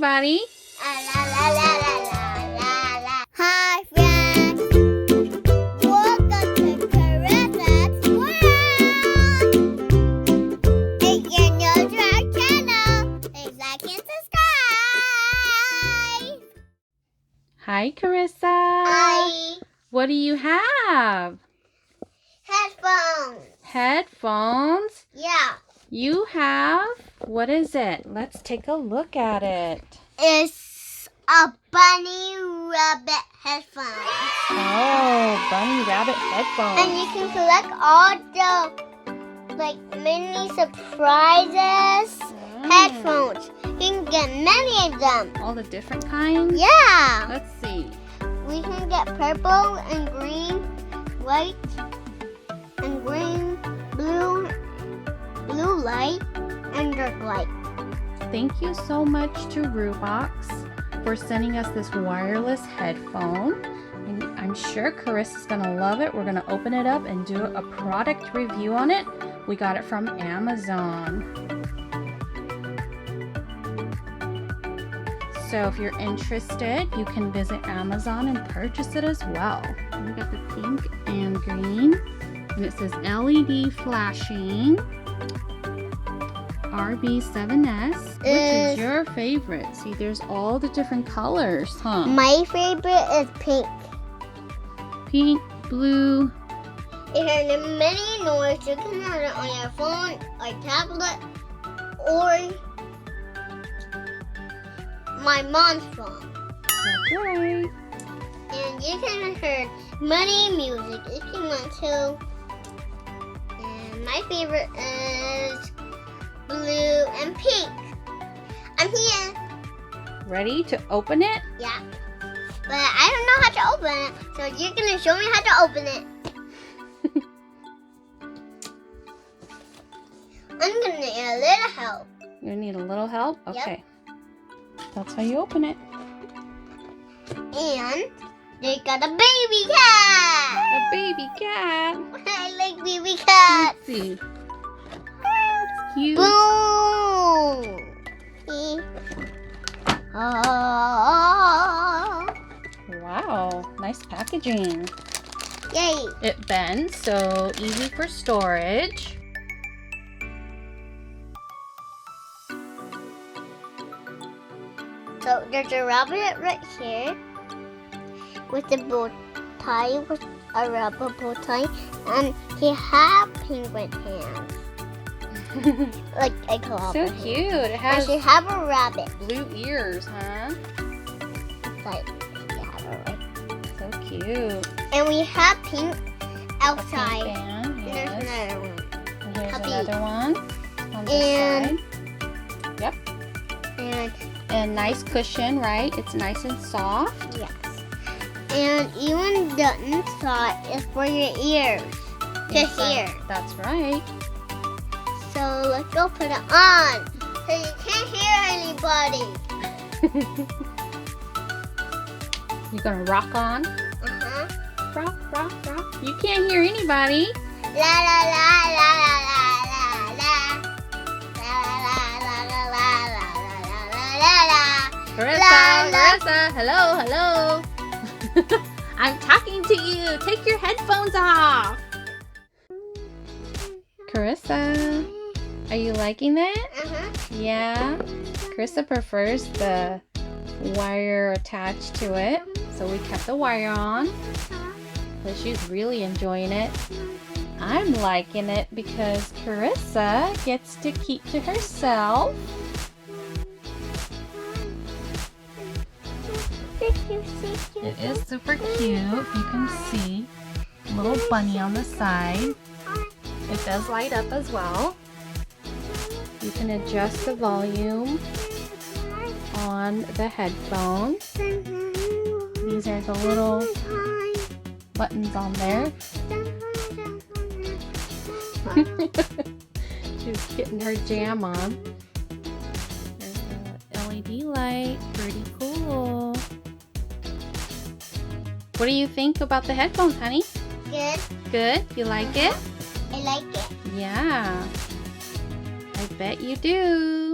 anybody. Hi, friends. Welcome to Carissa's World. If you're new to our channel, please like and subscribe. Hi, Carissa. Hi. What do you have? Headphones. Headphones? Yeah. You have? What is it? Let's take a look at it. It's a bunny rabbit headphones. Oh, bunny rabbit headphones. And you can collect all the mini surprises headphones. You can get many of them. All the different kinds? Yeah. Let's see. We can get purple and green, white and green, blue light, and dark light. Thank you so much to Riwbox for sending us this wireless headphone. And I'm sure Carissa's gonna love it. We're gonna open it up and do a product review on it. We got it from Amazon. So if you're interested, you can visit Amazon and purchase it as well. We got the pink and green, and it says LED flashing. RB-7S. Which is your favorite? See, there's all the different colors, huh? My favorite is pink. Pink, blue. It has many noise. You can have it on your phone, or tablet, or my mom's phone. That's right. And you can hear many music if you want to. And my favorite is blue and pink. I'm here. Ready to open it? Yeah. But I don't know how to open it, so you're going to show me how to open it. I'm going to need a little help. You need a little help? Okay. Yep. That's how you open it. And they got a baby cat. A baby cat. I like baby cats. Let's see. It's cute. Boom! Oh. Wow. Nice packaging. Yay! It bends, so easy for storage. So there's a rabbit right here with a bow tie, with a rabbit bow tie, and he has penguin hands. Like a claw. So cute. It And has she have a rabbit. blue ears, huh? Like, she have a rabbit. So cute. And we have pink A outside. pink fan, And there's yes. another one. And here's Puppy. another one on this And- side. Yep. And nice cushion, right? It's nice and soft. Yes. And even the inside is for your ears to Inside. hear. That's right. So let's go put it on. So you can't hear anybody. You're gonna rock on. Uh-huh. Rock, rock, rock. You can't hear anybody. La la la la la la la la. La la la la la la la la la. Carissa, La, la. Carissa, hello, hello. I'm talking to you. Take your headphones off. Carissa, are you liking it? Uh-huh. Yeah. Carissa prefers the wire attached to it, so we kept the wire on. But she's really enjoying it. I'm liking it because Carissa gets to keep to herself. It is super cute. You can see a little bunny on the side. It does light up as well. You can adjust the volume on the headphone. These are the little buttons on there. She's getting her jam on. There's a LED light. Pretty cool. What do you think about the headphones, honey? Good. Good? You like it? I like it. Yeah. I bet you do.